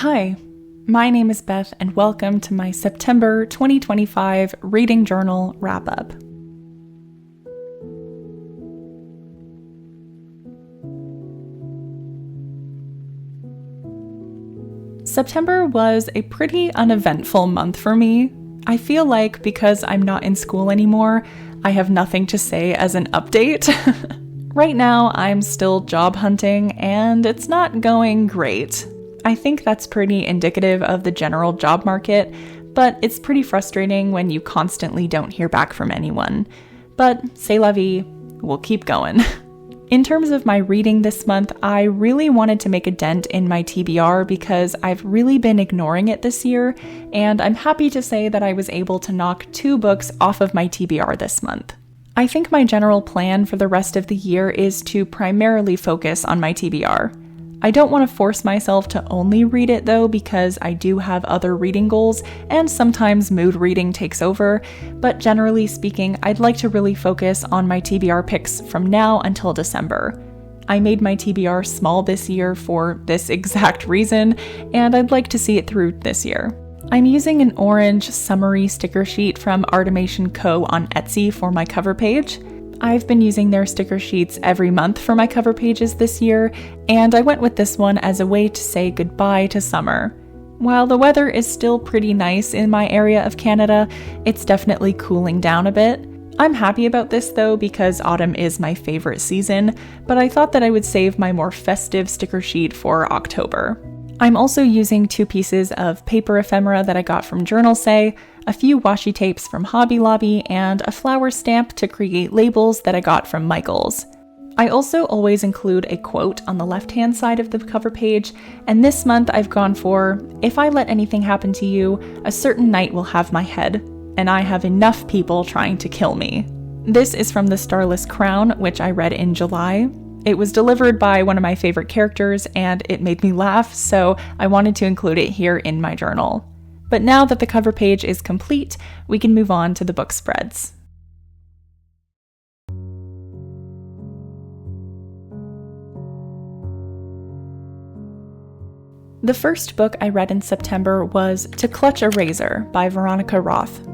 Hi, my name is Beth and welcome to my September 2025 Reading Journal Wrap-Up. September was a pretty uneventful month for me. I feel like because I'm not in school anymore, I have nothing to say as an update. Right now, I'm still job hunting and it's not going great. I think that's pretty indicative of the general job market, but it's pretty frustrating when you constantly don't hear back from anyone. But c'est la vie, we'll keep going. In terms of my reading this month, I really wanted to make a dent in my TBR because I've really been ignoring it this year, and I'm happy to say that I was able to knock 2 books off of my TBR this month. I think my general plan for the rest of the year is to primarily focus on my TBR. I don't want to force myself to only read it though, because I do have other reading goals and sometimes mood reading takes over, but generally speaking, I'd like to really focus on my TBR picks from now until December. I made my TBR small this year for this exact reason, and I'd like to see it through this year. I'm using an orange summary sticker sheet from Artimation Co. on Etsy for my cover page. I've been using their sticker sheets every month for my cover pages this year, and I went with this one as a way to say goodbye to summer. While the weather is still pretty nice in my area of Canada, it's definitely cooling down a bit. I'm happy about this though because autumn is my favorite season, but I thought that I would save my more festive sticker sheet for October. I'm also using 2 pieces of paper ephemera that I got from Journal Say, a few washi tapes from Hobby Lobby, and a flower stamp to create labels that I got from Michaels. I also always include a quote on the left-hand side of the cover page, and this month I've gone for, "If I let anything happen to you, a certain night will have my head, and I have enough people trying to kill me." This is from The Starless Crown, which I read in July. It was delivered by one of my favorite characters, and it made me laugh, so I wanted to include it here in my journal. But now that the cover page is complete, we can move on to the book spreads. The first book I read in September was To Clutch a Razor by Veronica Roth.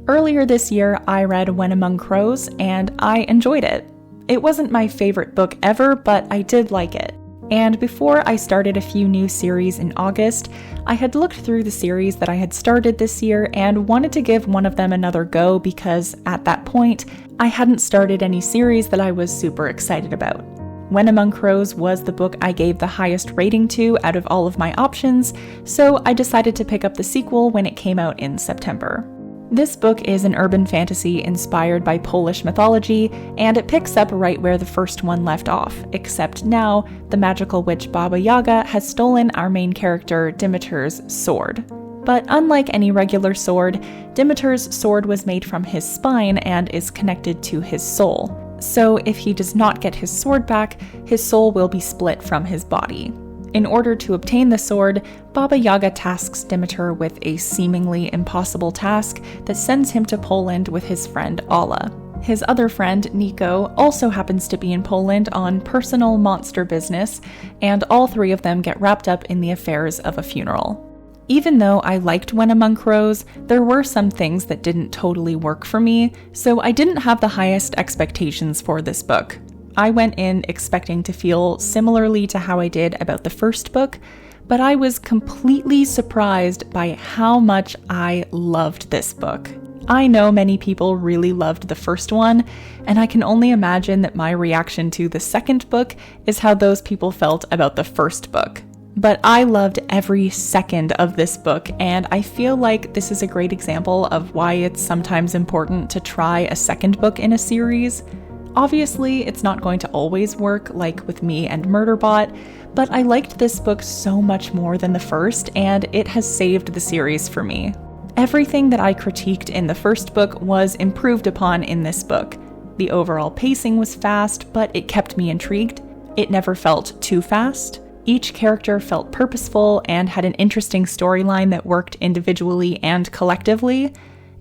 Earlier this year, I read When Among Crows, and I enjoyed it. It wasn't my favorite book ever, but I did like it. And before I started a few new series in August, I had looked through the series that I had started this year and wanted to give one of them another go because at that point, I hadn't started any series that I was super excited about. When Among Crows was the book I gave the highest rating to out of all of my options, so I decided to pick up the sequel when it came out in September. This book is an urban fantasy inspired by Polish mythology, and it picks up right where the first one left off, except now the magical witch Baba Yaga has stolen our main character Dimitr's sword. But unlike any regular sword, Dimitr's sword was made from his spine and is connected to his soul. So if he does not get his sword back, his soul will be split from his body. In order to obtain the sword, Baba Yaga tasks Dimitr with a seemingly impossible task that sends him to Poland with his friend Ala. His other friend, Nico, also happens to be in Poland on personal monster business, and all 3 of them get wrapped up in the affairs of a funeral. Even though I liked When Among Crows, there were some things that didn't totally work for me, so I didn't have the highest expectations for this book. I went in expecting to feel similarly to how I did about the first book, but I was completely surprised by how much I loved this book. I know many people really loved the first one, and I can only imagine that my reaction to the second book is how those people felt about the first book. But I loved every second of this book, and I feel like this is a great example of why it's sometimes important to try a second book in a series. Obviously, it's not going to always work like with me and Murderbot, but I liked this book so much more than the first, and it has saved the series for me. Everything that I critiqued in the first book was improved upon in this book. The overall pacing was fast, but it kept me intrigued. It never felt too fast. Each character felt purposeful and had an interesting storyline that worked individually and collectively.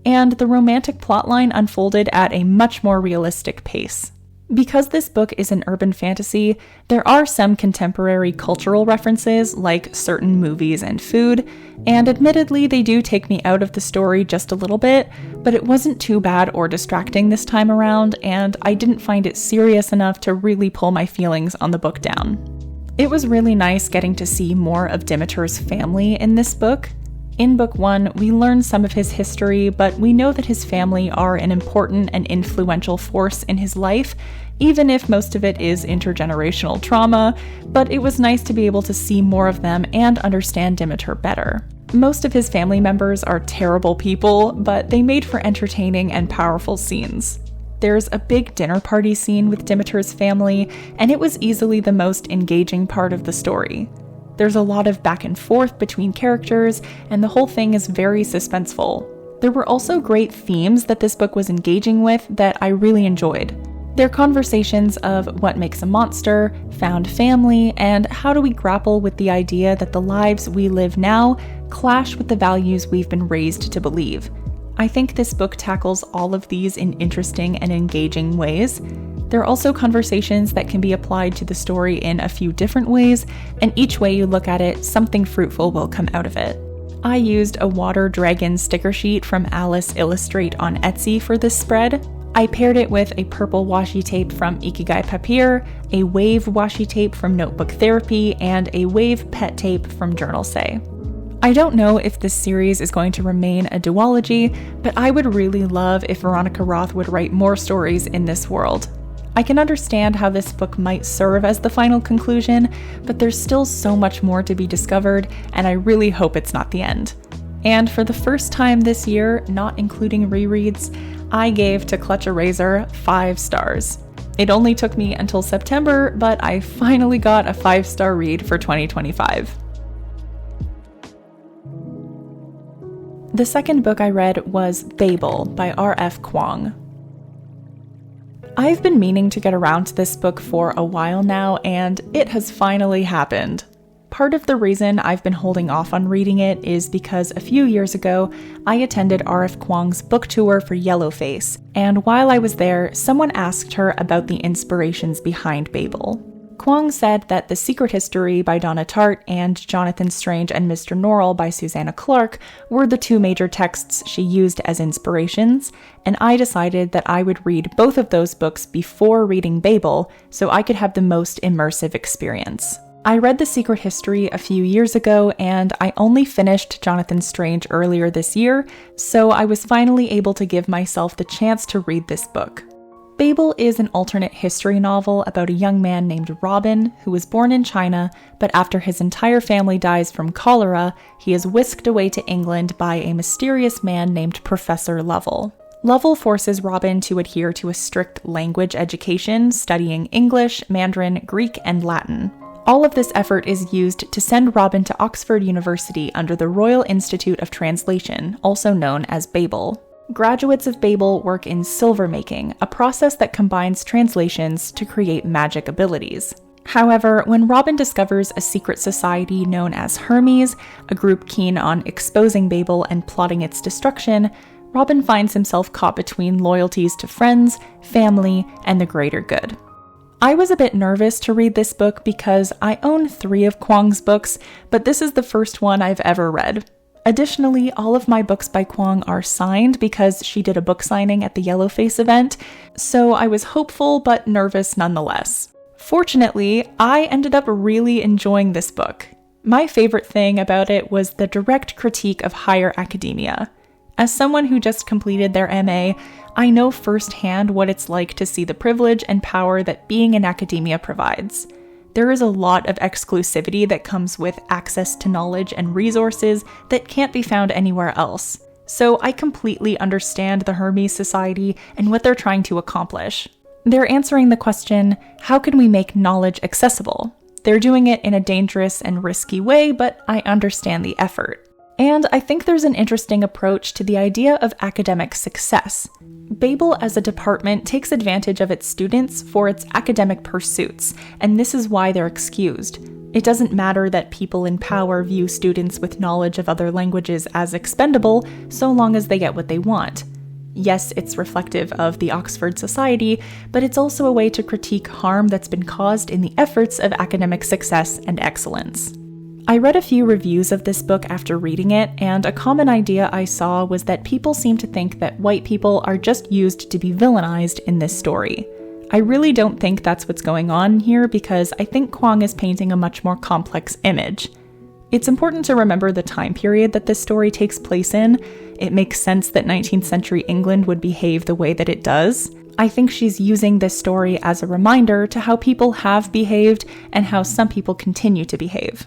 And the romantic plotline unfolded at a much more realistic pace. Because this book is an urban fantasy, there are some contemporary cultural references, like certain movies and food, and admittedly they do take me out of the story just a little bit, but it wasn't too bad or distracting this time around, and I didn't find it serious enough to really pull my feelings on the book down. It was really nice getting to see more of Demeter's family in this book. In Book 1, we learn some of his history, but we know that his family are an important and influential force in his life, even if most of it is intergenerational trauma, but it was nice to be able to see more of them and understand Demeter better. Most of his family members are terrible people, but they made for entertaining and powerful scenes. There's a big dinner party scene with Demeter's family, and it was easily the most engaging part of the story. There's a lot of back and forth between characters, and the whole thing is very suspenseful. There were also great themes that this book was engaging with that I really enjoyed. They're conversations of what makes a monster, found family, and how do we grapple with the idea that the lives we live now clash with the values we've been raised to believe. I think this book tackles all of these in interesting and engaging ways. There are also conversations that can be applied to the story in a few different ways, and each way you look at it, something fruitful will come out of it. I used a water dragon sticker sheet from Alice Illustrate on Etsy for this spread. I paired it with a purple washi tape from Ikigai Papier, a wave washi tape from Notebook Therapy, and a wave pet tape from Journal Say. I don't know if this series is going to remain a duology, but I would really love if Veronica Roth would write more stories in this world. I can understand how this book might serve as the final conclusion, but there's still so much more to be discovered, and I really hope it's not the end. And for the first time this year, not including rereads, I gave To Clutch a Razor 5 stars. It only took me until September, but I finally got a 5-star read for 2025. The second book I read was Babel by R.F. Kuang. I've been meaning to get around to this book for a while now, and it has finally happened. Part of the reason I've been holding off on reading it is because a few years ago, I attended R.F. Kuang's book tour for Yellowface, and while I was there, someone asked her about the inspirations behind Babel. Kuang said that The Secret History by Donna Tartt and Jonathan Strange and Mr. Norrell by Susanna Clarke were the two major texts she used as inspirations, and I decided that I would read both of those books before reading Babel so I could have the most immersive experience. I read The Secret History a few years ago, and I only finished Jonathan Strange earlier this year, so I was finally able to give myself the chance to read this book. Babel is an alternate history novel about a young man named Robin who was born in China, but after his entire family dies from cholera, he is whisked away to England by a mysterious man named Professor Lovell. Lovell forces Robin to adhere to a strict language education, studying English, Mandarin, Greek, and Latin. All of this effort is used to send Robin to Oxford University under the Royal Institute of Translation, also known as Babel. Graduates of Babel work in silver making, a process that combines translations to create magic abilities. However, when Robin discovers a secret society known as Hermes, a group keen on exposing Babel and plotting its destruction, Robin finds himself caught between loyalties to friends, family, and the greater good. I was a bit nervous to read this book because I own 3 of Kuang's books, but this is the first one I've ever read. Additionally, all of my books by Kuang are signed because she did a book signing at the Yellowface event, so I was hopeful but nervous nonetheless. Fortunately, I ended up really enjoying this book. My favorite thing about it was the direct critique of higher academia. As someone who just completed their MA, I know firsthand what it's like to see the privilege and power that being in academia provides. There is a lot of exclusivity that comes with access to knowledge and resources that can't be found anywhere else. So I completely understand the Hermes Society and what they're trying to accomplish. They're answering the question, how can we make knowledge accessible? They're doing it in a dangerous and risky way, but I understand the effort. And I think there's an interesting approach to the idea of academic success. Babel as a department takes advantage of its students for its academic pursuits, and this is why they're excused. It doesn't matter that people in power view students with knowledge of other languages as expendable, so long as they get what they want. Yes, it's reflective of the Oxford Society, but it's also a way to critique harm that's been caused in the efforts of academic success and excellence. I read a few reviews of this book after reading it, and a common idea I saw was that people seem to think that white people are just used to be villainized in this story. I really don't think that's what's going on here because I think Kwong is painting a much more complex image. It's important to remember the time period that this story takes place in. It makes sense that 19th century England would behave the way that it does. I think she's using this story as a reminder to how people have behaved and how some people continue to behave.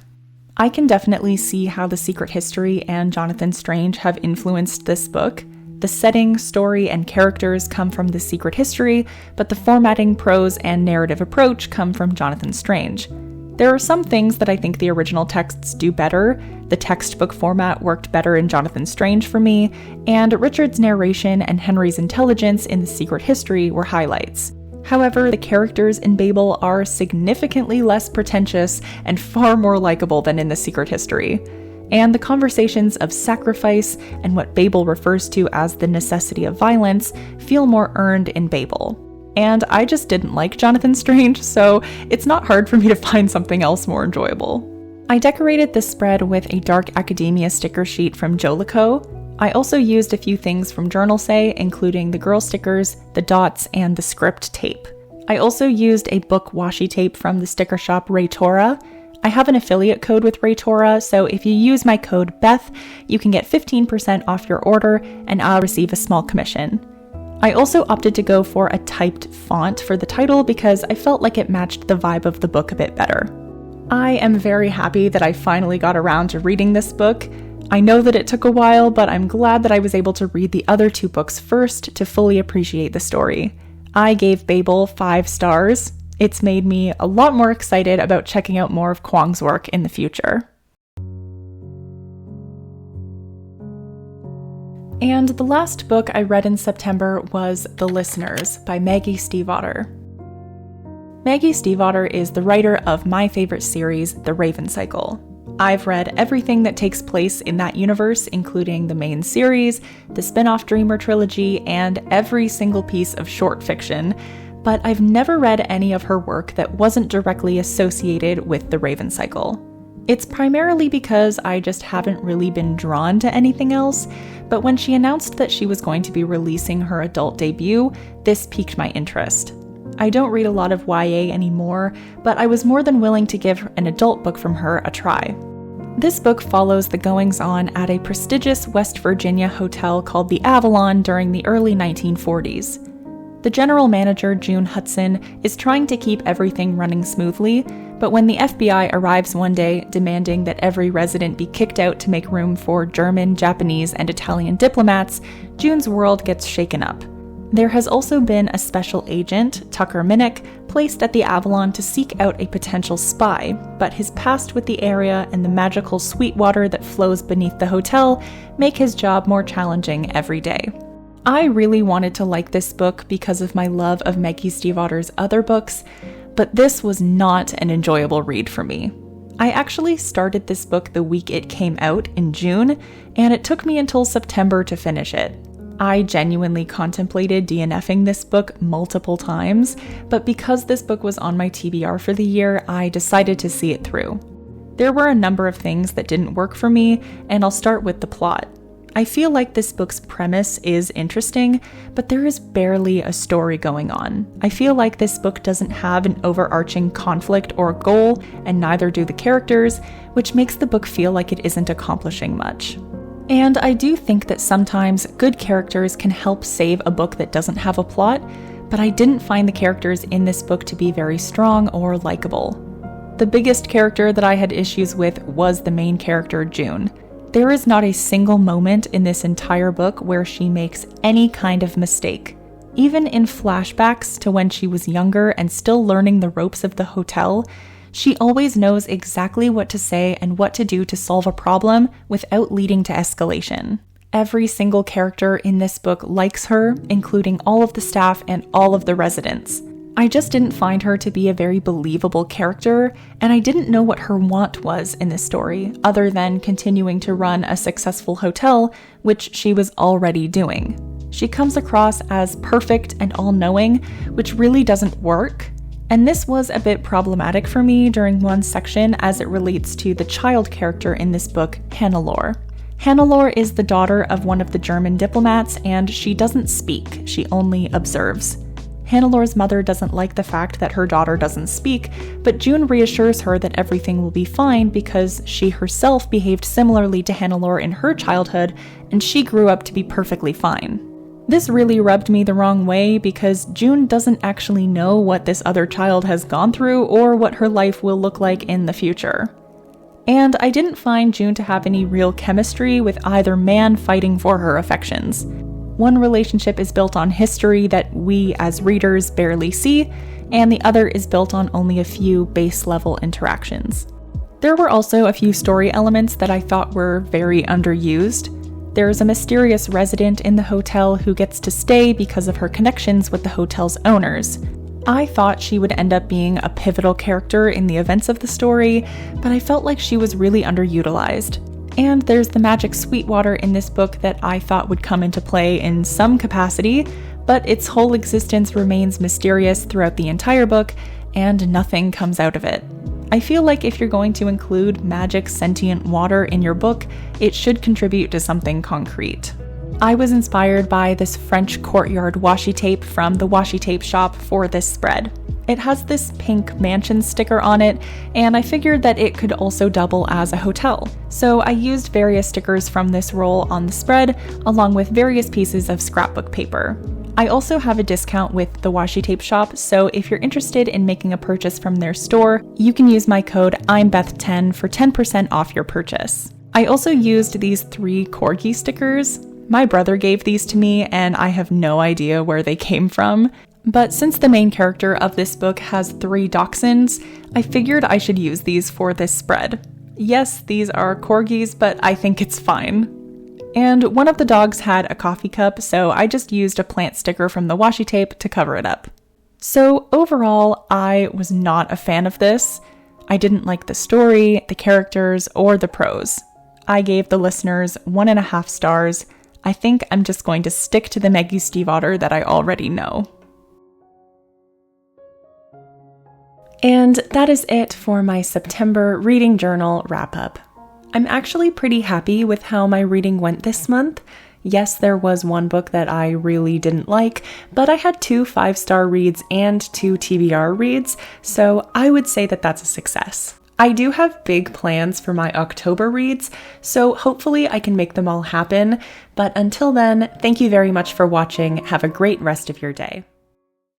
I can definitely see how The Secret History and Jonathan Strange have influenced this book. The setting, story, and characters come from The Secret History, but the formatting, prose, and narrative approach come from Jonathan Strange. There are some things that I think the original texts do better. The textbook format worked better in Jonathan Strange for me, and Richard's narration and Henry's intelligence in The Secret History were highlights. However, the characters in Babel are significantly less pretentious and far more likable than in The Secret History. And the conversations of sacrifice and what Babel refers to as the necessity of violence feel more earned in Babel. And I just didn't like Jonathan Strange, so it's not hard for me to find something else more enjoyable. I decorated this spread with a dark academia sticker sheet from Jolico. I also used a few things from Journal Say, including the girl stickers, the dots, and the script tape. I also used a book washi tape from the sticker shop Raytora. I have an affiliate code with Raytora, so if you use my code BETH, you can get 15% off your order, and I'll receive a small commission. I also opted to go for a typed font for the title because I felt like it matched the vibe of the book a bit better. I am very happy that I finally got around to reading this book. I know that it took a while, but I'm glad that I was able to read the other two books first to fully appreciate the story. I gave Babel 5 stars. It's made me a lot more excited about checking out more of Kwong's work in the future. And the last book I read in September was The Listeners by Maggie Stiefvater. Maggie Stiefvater is the writer of my favorite series, The Raven Cycle. I've read everything that takes place in that universe, including the main series, the spin-off Dreamer trilogy, and every single piece of short fiction, but I've never read any of her work that wasn't directly associated with The Raven Cycle. It's primarily because I just haven't really been drawn to anything else, but when she announced that she was going to be releasing her adult debut, this piqued my interest. I don't read a lot of YA anymore, but I was more than willing to give an adult book from her a try. This book follows the goings-on at a prestigious West Virginia hotel called the Avalon during the early 1940s. The general manager, June Hudson, is trying to keep everything running smoothly, but when the FBI arrives one day demanding that every resident be kicked out to make room for German, Japanese, and Italian diplomats, June's world gets shaken up. There has also been a special agent, Tucker Minnick, placed at the Avalon to seek out a potential spy, but his past with the area and the magical sweet water that flows beneath the hotel make his job more challenging every day. I really wanted to like this book because of my love of Maggie Stiefvater's other books, but this was not an enjoyable read for me. I actually started this book the week it came out in June, and it took me until September to finish it. I genuinely contemplated DNFing this book multiple times, but because this book was on my TBR for the year, I decided to see it through. There were a number of things that didn't work for me, and I'll start with the plot. I feel like this book's premise is interesting, but there is barely a story going on. I feel like this book doesn't have an overarching conflict or goal, and neither do the characters, which makes the book feel like it isn't accomplishing much. And I do think that sometimes good characters can help save a book that doesn't have a plot, but I didn't find the characters in this book to be very strong or likable. The biggest character that I had issues with was the main character, June. There is not a single moment in this entire book where she makes any kind of mistake. Even in flashbacks to when she was younger and still learning the ropes of the hotel, she always knows exactly what to say and what to do to solve a problem without leading to escalation. Every single character in this book likes her, including all of the staff and all of the residents. I just didn't find her to be a very believable character, and I didn't know what her want was in this story, other than continuing to run a successful hotel, which she was already doing. She comes across as perfect and all-knowing, which really doesn't work. And this was a bit problematic for me during one section as it relates to the child character in this book, Hannelore. Hannelore is the daughter of one of the German diplomats, and she doesn't speak, she only observes. Hannelore's mother doesn't like the fact that her daughter doesn't speak, but June reassures her that everything will be fine because she herself behaved similarly to Hannelore in her childhood, and she grew up to be perfectly fine. This really rubbed me the wrong way because June doesn't actually know what this other child has gone through or what her life will look like in the future. And I didn't find June to have any real chemistry with either man fighting for her affections. One relationship is built on history that we as readers barely see, and the other is built on only a few base-level interactions. There were also a few story elements that I thought were very underused. There's a mysterious resident in the hotel who gets to stay because of her connections with the hotel's owners. I thought she would end up being a pivotal character in the events of the story, but I felt like she was really underutilized. And there's the magic Sweetwater in this book that I thought would come into play in some capacity, but its whole existence remains mysterious throughout the entire book, and nothing comes out of it. I feel like if you're going to include magic sentient water in your book, it should contribute to something concrete. I was inspired by this French courtyard washi tape from the washi tape shop for this spread. It has this pink mansion sticker on it, and I figured that it could also double as a hotel. So I used various stickers from this roll on the spread, along with various pieces of scrapbook paper. I also have a discount with the washi tape shop, so if you're interested in making a purchase from their store, you can use my code I'mBeth10 for 10% off your purchase. I also used these 3 corgi stickers. My brother gave these to me, and I have no idea where they came from. But since the main character of this book has 3 dachshunds, I figured I should use these for this spread. Yes, these are corgis, but I think it's fine. And one of the dogs had a coffee cup, so I just used a plant sticker from the washi tape to cover it up. So overall, I was not a fan of this. I didn't like the story, the characters, or the prose. I gave the listeners 1.5 stars. I think I'm just going to stick to the Maggie Stiefvater that I already know. And that is it for my September reading journal wrap-up. I'm actually pretty happy with how my reading went this month. Yes, there was one book that I really didn't like, but I had 2 5-star reads and 2 TBR reads, so I would say that that's a success. I do have big plans for my October reads, so hopefully I can make them all happen. But until then, thank you very much for watching. Have a great rest of your day.